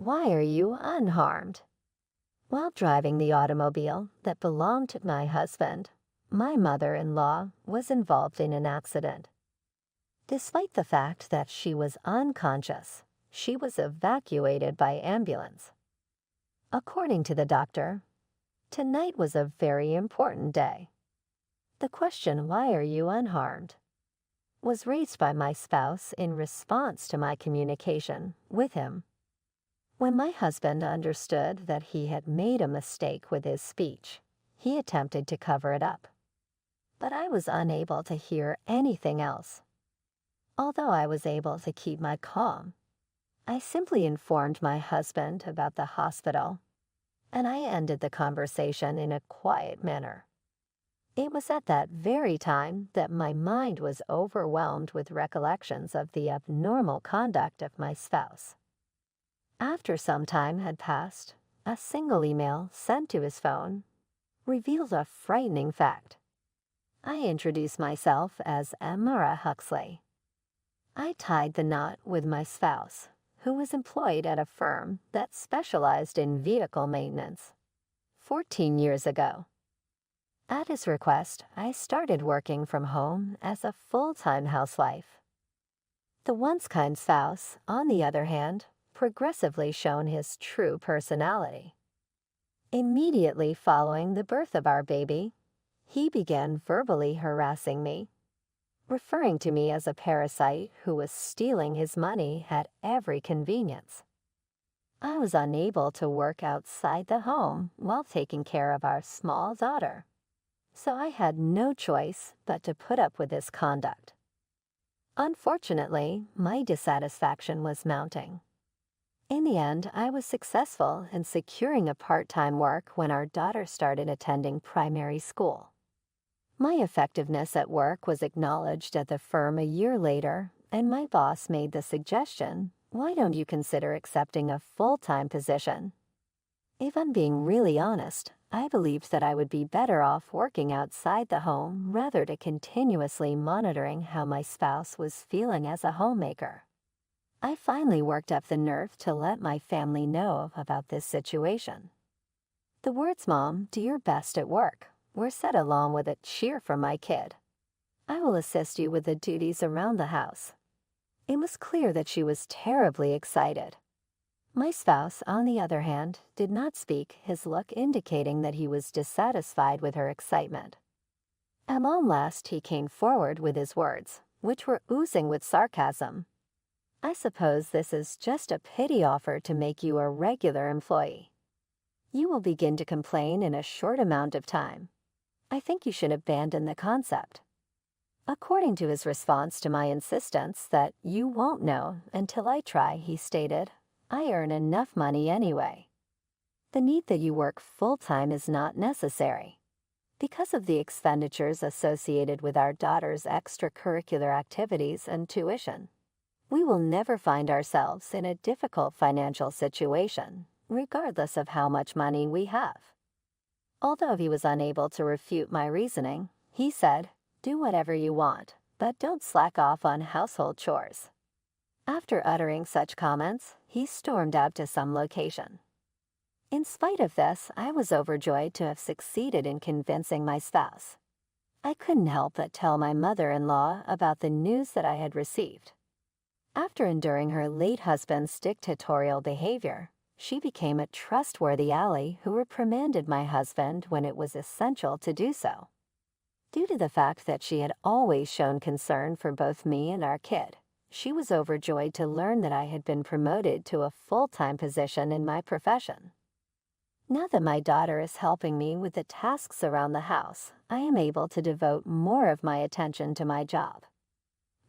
Why are you unharmed? While driving the automobile that belonged to my husband, my mother-in-law was involved in an accident. Despite the fact that she was unconscious, she was evacuated by ambulance. According to the doctor, tonight was a very important day. The question, "Why are you unharmed?" was raised by my spouse in response to my communication with him. When my husband understood that he had made a mistake with his speech, he attempted to cover it up. But I was unable to hear anything else. Although I was able to keep my calm, I simply informed my husband about the hospital, and I ended the conversation in a quiet manner. It was at that very time that my mind was overwhelmed with recollections of the abnormal conduct of my spouse. After some time had passed, a single email sent to his phone revealed a frightening fact. I introduced myself as Amara Huxley. I tied the knot with my spouse, who was employed at a firm that specialized in vehicle maintenance 14 years ago. At his request, I started working from home as a full-time housewife. The once kind spouse, on the other hand, progressively shown his true personality. Immediately following the birth of our baby, he began verbally harassing me, referring to me as a parasite who was stealing his money at every convenience. I was unable to work outside the home while taking care of our small daughter, so I had no choice but to put up with this conduct. Unfortunately, my dissatisfaction was mounting. In the end, I was successful in securing a part-time work when our daughter started attending primary school. My effectiveness at work was acknowledged at the firm a year later, and my boss made the suggestion, "Why don't you consider accepting a full-time position?" If I'm being really honest, I believed that I would be better off working outside the home rather than continuously monitoring how my spouse was feeling as a homemaker. I finally worked up the nerve to let my family know about this situation. The words, "Mom, do your best at work," were said along with a cheer from my kid. "I will assist you with the duties around the house." It was clear that she was terribly excited. My spouse, on the other hand, did not speak, his look indicating that he was dissatisfied with her excitement. At long last, he came forward with his words, which were oozing with sarcasm. "I suppose this is just a pity offer to make you a regular employee. You will begin to complain in a short amount of time. I think you should abandon the concept." According to his response to my insistence that "you won't know until I try," he stated, "I earn enough money anyway. The need that you work full-time is not necessary. Because of the expenditures associated with our daughter's extracurricular activities and tuition, we will never find ourselves in a difficult financial situation, regardless of how much money we have." Although he was unable to refute my reasoning, he said, "Do whatever you want, but don't slack off on household chores." After uttering such comments, he stormed out to some location. In spite of this, I was overjoyed to have succeeded in convincing my spouse. I couldn't help but tell my mother-in-law about the news that I had received. After enduring her late husband's dictatorial behavior, she became a trustworthy ally who reprimanded my husband when it was essential to do so. Due to the fact that she had always shown concern for both me and our kid, she was overjoyed to learn that I had been promoted to a full-time position in my profession. Now that my daughter is helping me with the tasks around the house, I am able to devote more of my attention to my job.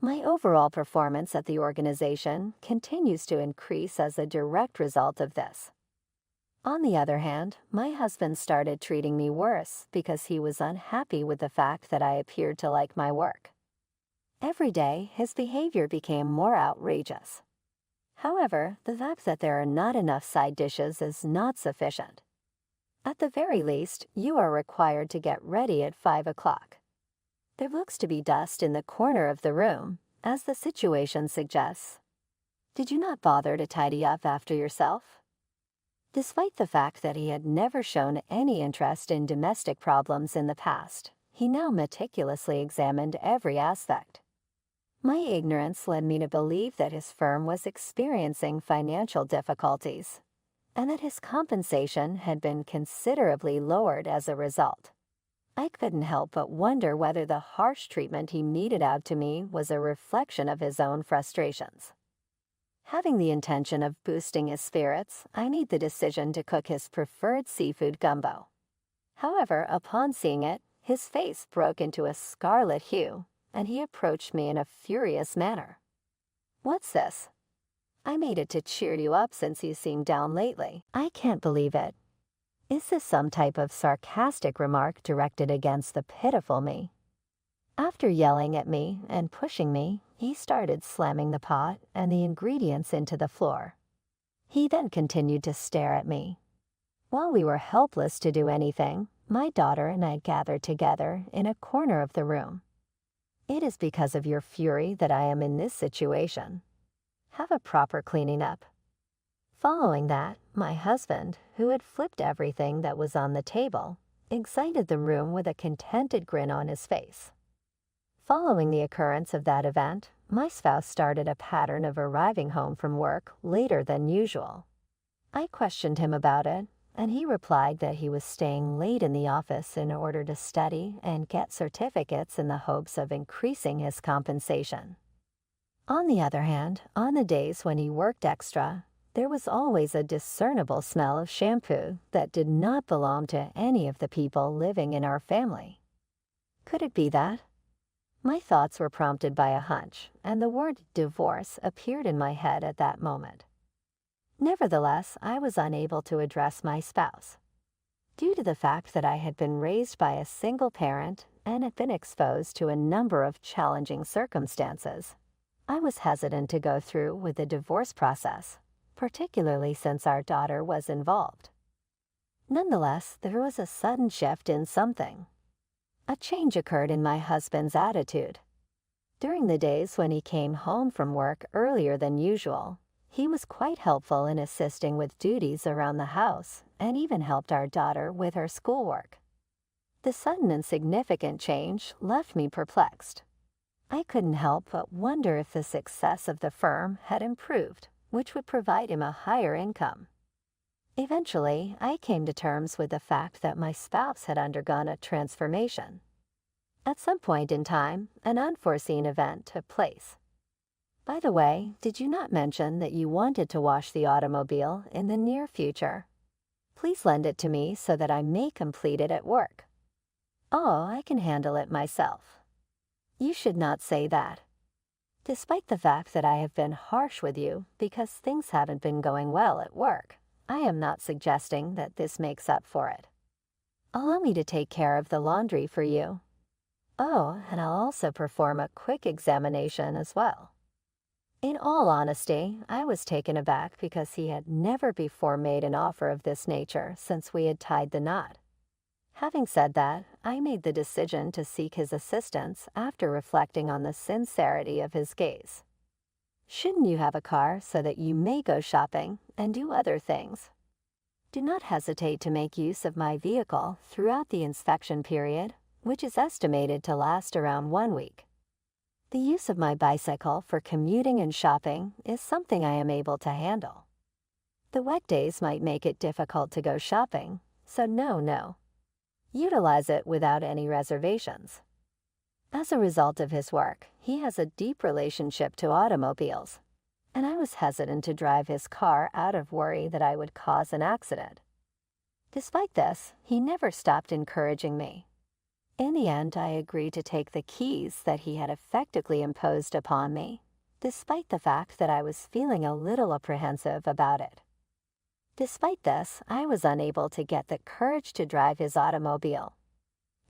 My overall performance at the organization continues to increase as a direct result of this. On the other hand, my husband started treating me worse because he was unhappy with the fact that I appeared to like my work. Every day, his behavior became more outrageous. However, the fact that there are not enough side dishes is not sufficient. At the very least, you are required to get ready at 5 o'clock. There looks to be dust in the corner of the room, as the situation suggests. Did you not bother to tidy up after yourself? Despite the fact that he had never shown any interest in domestic problems in the past, he now meticulously examined every aspect. My ignorance led me to believe that his firm was experiencing financial difficulties, and that his compensation had been considerably lowered as a result. I couldn't help but wonder whether the harsh treatment he meted out to me was a reflection of his own frustrations. Having the intention of boosting his spirits, I made the decision to cook his preferred seafood gumbo. However, upon seeing it, his face broke into a scarlet hue, and he approached me in a furious manner. "What's this? I made it to cheer you up since you seemed down lately. I can't believe it. Is this some type of sarcastic remark directed against the pitiful me?" After yelling at me and pushing me, he started slamming the pot and the ingredients into the floor. He then continued to stare at me. While we were helpless to do anything, my daughter and I gathered together in a corner of the room. "It is because of your fury that I am in this situation. Have a proper cleaning up." Following that, my husband, who had flipped everything that was on the table, exited the room with a contented grin on his face. Following the occurrence of that event, my spouse started a pattern of arriving home from work later than usual. I questioned him about it, and he replied that he was staying late in the office in order to study and get certificates in the hopes of increasing his compensation. On the other hand, on the days when he worked extra, there was always a discernible smell of shampoo that did not belong to any of the people living in our family. Could it be that? My thoughts were prompted by a hunch, and the word divorce appeared in my head at that moment. Nevertheless, I was unable to address my spouse. Due to the fact that I had been raised by a single parent and had been exposed to a number of challenging circumstances, I was hesitant to go through with the divorce process, particularly since our daughter was involved. Nonetheless, there was a sudden shift in something. A change occurred in my husband's attitude. During the days when he came home from work earlier than usual, he was quite helpful in assisting with duties around the house and even helped our daughter with her schoolwork. The sudden and significant change left me perplexed. I couldn't help but wonder if the success of the firm had improved, which would provide him a higher income. Eventually, I came to terms with the fact that my spouse had undergone a transformation. At some point in time, an unforeseen event took place. By the way, did you not mention that you wanted to wash the automobile in the near future? Please lend it to me so that I may complete it at work. Oh, I can handle it myself. You should not say that. Despite the fact that I have been harsh with you because things haven't been going well at work, I am not suggesting that this makes up for it. Allow me to take care of the laundry for you. Oh, and I'll also perform a quick examination as well. In all honesty, I was taken aback because he had never before made an offer of this nature since we had tied the knot. Having said that, I made the decision to seek his assistance after reflecting on the sincerity of his gaze. Shouldn't you have a car so that you may go shopping and do other things? Do not hesitate to make use of my vehicle throughout the inspection period, which is estimated to last around 1 week. The use of my bicycle for commuting and shopping is something I am able to handle. The wet days might make it difficult to go shopping, so no. Utilize it without any reservations. As a result of his work, he has a deep relationship to automobiles, and I was hesitant to drive his car out of worry that I would cause an accident. Despite this, he never stopped encouraging me. In the end, I agreed to take the keys that he had effectively imposed upon me, despite the fact that I was feeling a little apprehensive about it. Despite this, I was unable to get the courage to drive his automobile.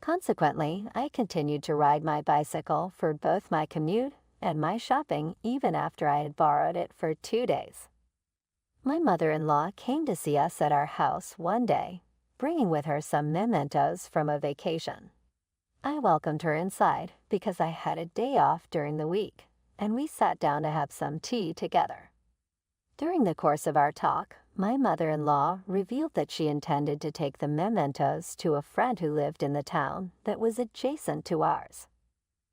Consequently, I continued to ride my bicycle for both my commute and my shopping even after I had borrowed it for 2 days. My mother-in-law came to see us at our house one day, bringing with her some mementos from a vacation. I welcomed her inside because I had a day off during the week, and we sat down to have some tea together. During the course of our talk, my mother-in-law revealed that she intended to take the mementos to a friend who lived in the town that was adjacent to ours.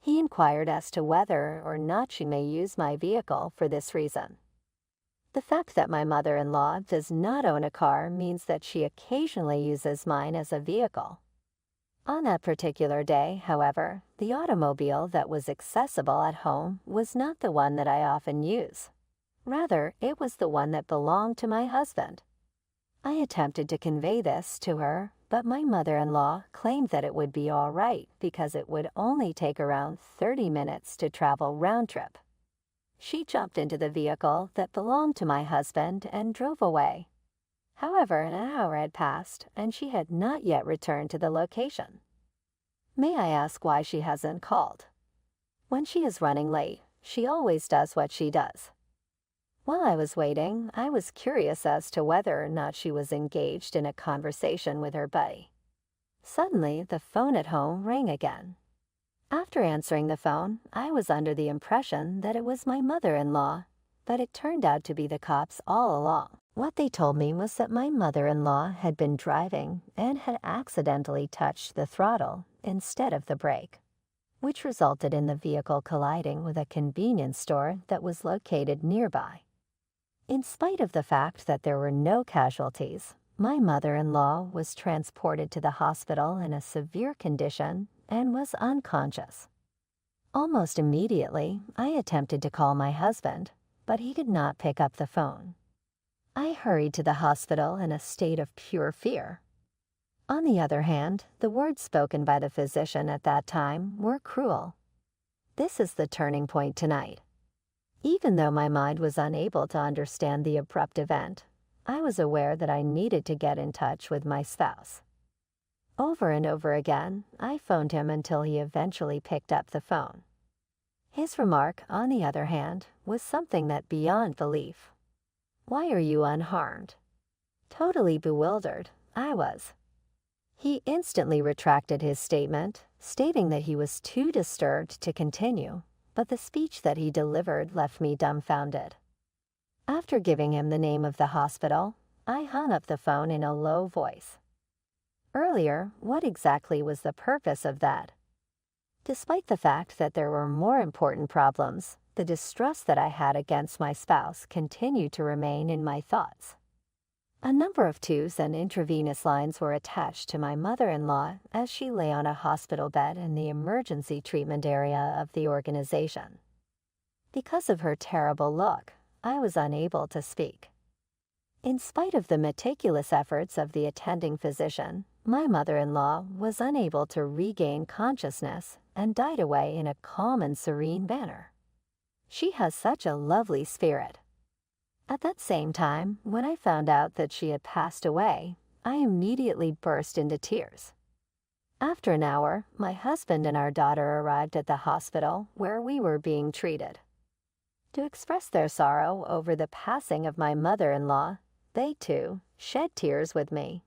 He inquired as to whether or not she may use my vehicle for this reason. The fact that my mother-in-law does not own a car means that she occasionally uses mine as a vehicle. On that particular day, however, the automobile that was accessible at home was not the one that I often use. Rather, it was the one that belonged to my husband. I attempted to convey this to her, but my mother-in-law claimed that it would be all right because it would only take around 30 minutes to travel round trip. She jumped into the vehicle that belonged to my husband and drove away. However, an hour had passed, and she had not yet returned to the location. May I ask why she hasn't called? When she is running late, she always does what she does. While I was waiting, I was curious as to whether or not she was engaged in a conversation with her buddy. Suddenly, the phone at home rang again. After answering the phone, I was under the impression that it was my mother-in-law, but it turned out to be the cops all along. What they told me was that my mother-in-law had been driving and had accidentally touched the throttle instead of the brake, which resulted in the vehicle colliding with a convenience store that was located nearby. In spite of the fact that there were no casualties, my mother-in-law was transported to the hospital in a severe condition and was unconscious. Almost immediately, I attempted to call my husband, but he could not pick up the phone. I hurried to the hospital in a state of pure fear. On the other hand, the words spoken by the physician at that time were cruel. This is the turning point tonight. Even though my mind was unable to understand the abrupt event, I was aware that I needed to get in touch with my spouse. Over and over again, I phoned him until he eventually picked up the phone. His remark, on the other hand, was something that beyond belief. "Why are you unharmed?" Totally bewildered, I was. He instantly retracted his statement, stating that he was too disturbed to continue, but the speech that he delivered left me dumbfounded. After giving him the name of the hospital, I hung up the phone in a low voice. Earlier, what exactly was the purpose of that? Despite the fact that there were more important problems, the distrust that I had against my spouse continued to remain in my thoughts. A number of tubes and intravenous lines were attached to my mother-in-law as she lay on a hospital bed in the emergency treatment area of the organization. Because of her terrible look, I was unable to speak. In spite of the meticulous efforts of the attending physician, my mother-in-law was unable to regain consciousness and died away in a calm and serene manner. She has such a lovely spirit. At that same time, when I found out that she had passed away, I immediately burst into tears. After an hour, my husband and our daughter arrived at the hospital where we were being treated. To express their sorrow over the passing of my mother-in-law, they too shed tears with me.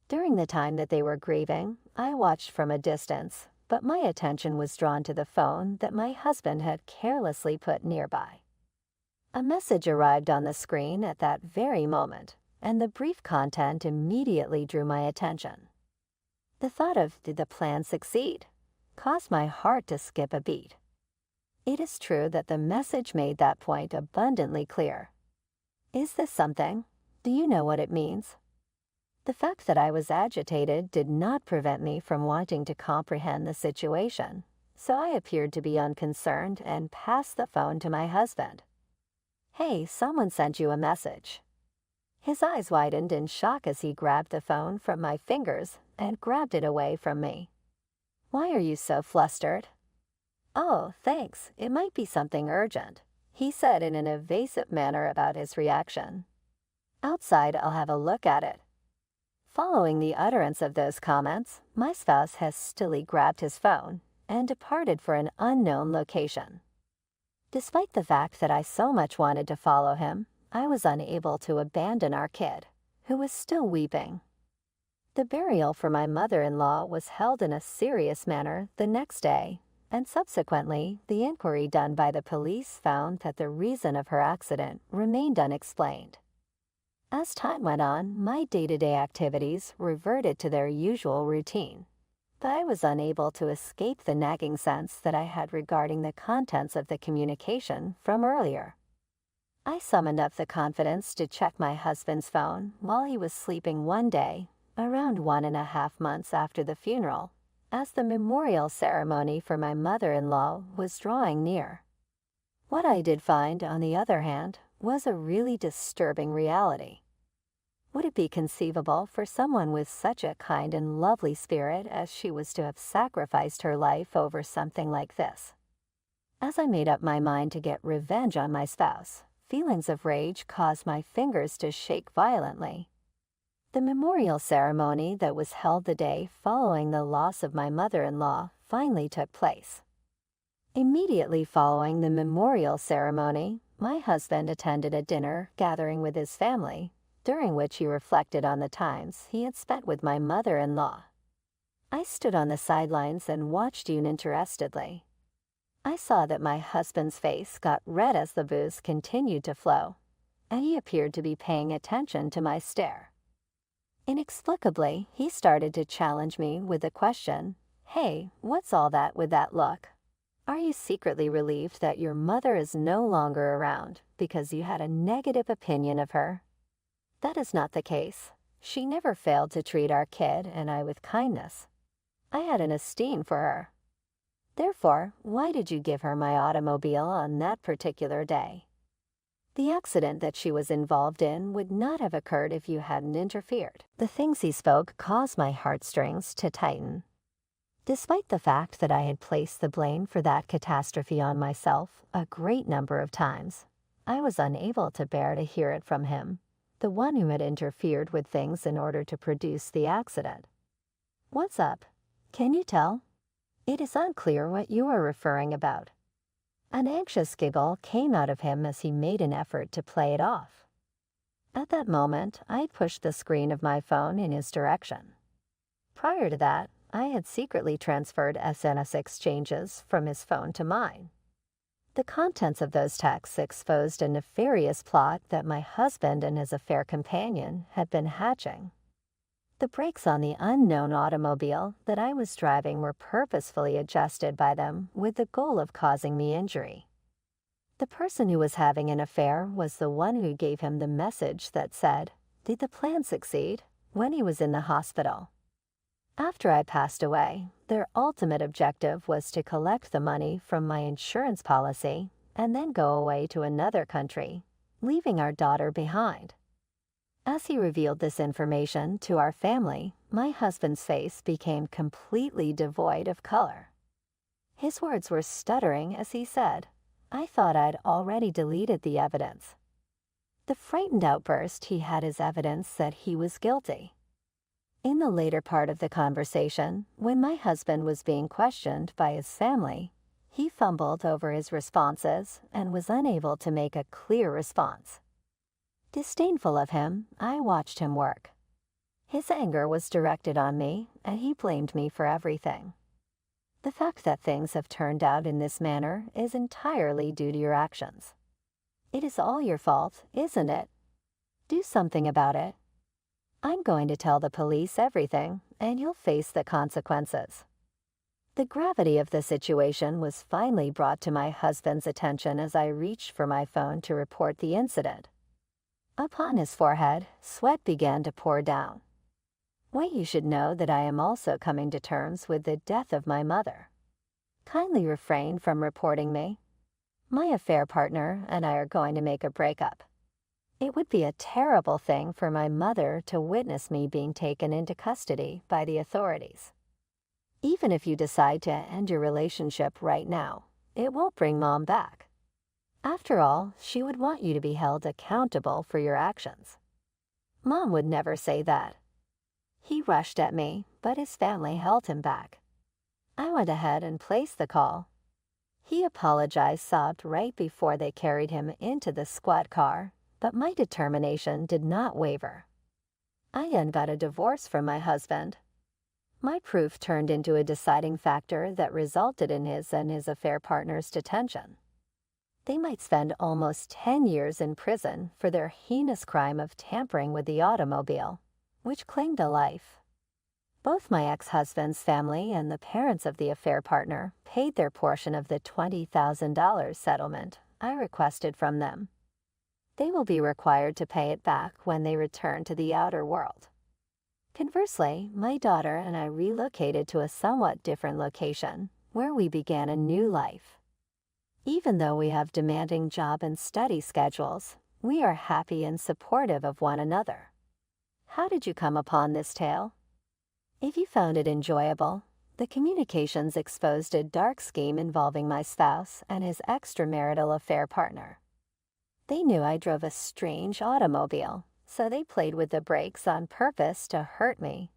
During the time that they were grieving, I watched from a distance, but my attention was drawn to the phone that my husband had carelessly put nearby. A message arrived on the screen at that very moment, and the brief content immediately drew my attention. The thought of "did the plan succeed?" caused my heart to skip a beat. It is true that the message made that point abundantly clear. Is this something? Do you know what it means? The fact that I was agitated did not prevent me from wanting to comprehend the situation, so I appeared to be unconcerned and passed the phone to my husband. "Hey, someone sent you a message." His eyes widened in shock as he grabbed the phone from my fingers and grabbed it away from me. "Why are you so flustered?" "Oh, thanks. It might be something urgent," he said in an evasive manner about his reaction. "Outside, I'll have a look at it." Following the utterance of those comments, my spouse hastily grabbed his phone and departed for an unknown location. Despite the fact that I so much wanted to follow him, I was unable to abandon our kid, who was still weeping. The burial for my mother-in-law was held in a serious manner the next day, and subsequently, the inquiry done by the police found that the reason of her accident remained unexplained. As time went on, my day-to-day activities reverted to their usual routine, but I was unable to escape the nagging sense that I had regarding the contents of the communication from earlier. I summoned up the confidence to check my husband's phone while he was sleeping one day, around 1.5 months after the funeral, as the memorial ceremony for my mother-in-law was drawing near. What I did find, on the other hand, was a really disturbing reality. Would it be conceivable for someone with such a kind and lovely spirit as she was to have sacrificed her life over something like this? As I made up my mind to get revenge on my spouse, feelings of rage caused my fingers to shake violently. The memorial ceremony that was held the day following the loss of my mother-in-law finally took place. Immediately following the memorial ceremony, my husband attended a dinner gathering with his family, during which he reflected on the times he had spent with my mother-in-law. I stood on the sidelines and watched uninterestedly. I saw that my husband's face got red as the booze continued to flow, and he appeared to be paying attention to my stare. Inexplicably, he started to challenge me with the question, "Hey, what's all that with that look? Are you secretly relieved that your mother is no longer around because you had a negative opinion of her?" That is not the case. She never failed to treat our kid and I with kindness. I had an esteem for her. Therefore, why did you give her my automobile on that particular day? The accident that she was involved in would not have occurred if you hadn't interfered. The things he spoke caused my heartstrings to tighten. Despite the fact that I had placed the blame for that catastrophe on myself a great number of times, I was unable to bear to hear it from him, the one who had interfered with things in order to produce the accident. "What's up? Can you tell? It is unclear what you are referring about." An anxious giggle came out of him as he made an effort to play it off. At that moment, I pushed the screen of my phone in his direction. Prior to that, I had secretly transferred SMS exchanges from his phone to mine. The contents of those texts exposed a nefarious plot that my husband and his affair companion had been hatching. The brakes on the unknown automobile that I was driving were purposefully adjusted by them with the goal of causing me injury. The person who was having an affair was the one who gave him the message that said, "Did the plan succeed?" when he was in the hospital. After I passed away, their ultimate objective was to collect the money from my insurance policy and then go away to another country, leaving our daughter behind. As he revealed this information to our family, my husband's face became completely devoid of color. His words were stuttering as he said, "I thought I'd already deleted the evidence." The frightened outburst he had as evidence that he was guilty. In the later part of the conversation, when my husband was being questioned by his family, he fumbled over his responses and was unable to make a clear response. Disdainful of him, I watched him work. His anger was directed on me, and he blamed me for everything. The fact that things have turned out in this manner is entirely due to your actions. It is all your fault, isn't it? Do something about it. I'm going to tell the police everything, and you'll face the consequences. The gravity of the situation was finally brought to my husband's attention as I reached for my phone to report the incident. Upon his forehead, sweat began to pour down. "Wait, you should know that I am also coming to terms with the death of my mother. Kindly refrain from reporting me. My affair partner and I are going to make a breakup. It would be a terrible thing for my mother to witness me being taken into custody by the authorities. Even if you decide to end your relationship right now, it won't bring Mom back. After all, she would want you to be held accountable for your actions. Mom would never say that." He rushed at me, but his family held him back. I went ahead and placed the call. He apologized, sobbed right before they carried him into the squad car, but my determination did not waver. I then got a divorce from my husband. My proof turned into a deciding factor that resulted in his and his affair partner's detention. They might spend almost 10 years in prison for their heinous crime of tampering with the automobile, which claimed a life. Both my ex-husband's family and the parents of the affair partner paid their portion of the $20,000 settlement I requested from them. They will be required to pay it back when they return to the outer world. Conversely, my daughter and I relocated to a somewhat different location, where we began a new life. Even though we have demanding job and study schedules, we are happy and supportive of one another. How did you come upon this tale? If you found it enjoyable, the communications exposed a dark scheme involving my spouse and his extramarital affair partner. They knew I drove a strange automobile, so they played with the brakes on purpose to hurt me.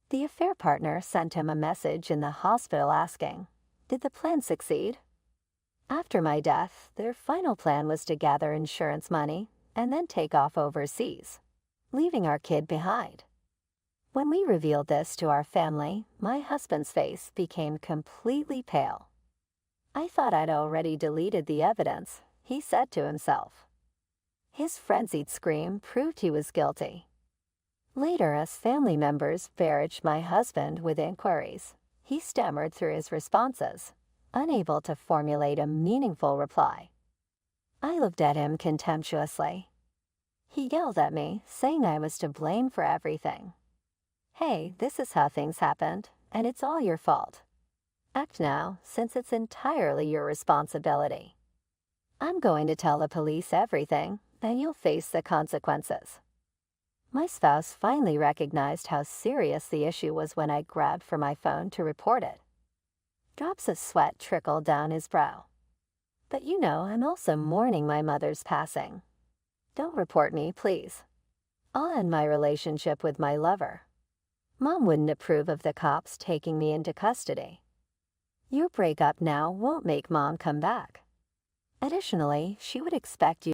The affair partner sent him a message in the hospital asking, "Did the plan succeed?" After my death, their final plan was to gather insurance money and then take off overseas, leaving our kid behind. When we revealed this to our family, my husband's face became completely pale. "I thought I'd already deleted the evidence," he said to himself. His frenzied scream proved he was guilty. Later, as family members barraged my husband with inquiries, he stammered through his responses, unable to formulate a meaningful reply. I looked at him contemptuously. He yelled at me, saying I was to blame for everything. "Hey, this is how things happened, and it's all your fault. Act now, since it's entirely your responsibility. I'm going to tell the police everything, and you'll face the consequences." My spouse finally recognized how serious the issue was when I grabbed for my phone to report it. Drops of sweat trickled down his brow. "But you know, I'm also mourning my mother's passing. Don't report me, please. I'll end my relationship with my lover. Mom wouldn't approve of the cops taking me into custody. Your breakup now won't make Mom come back. Additionally, she would expect you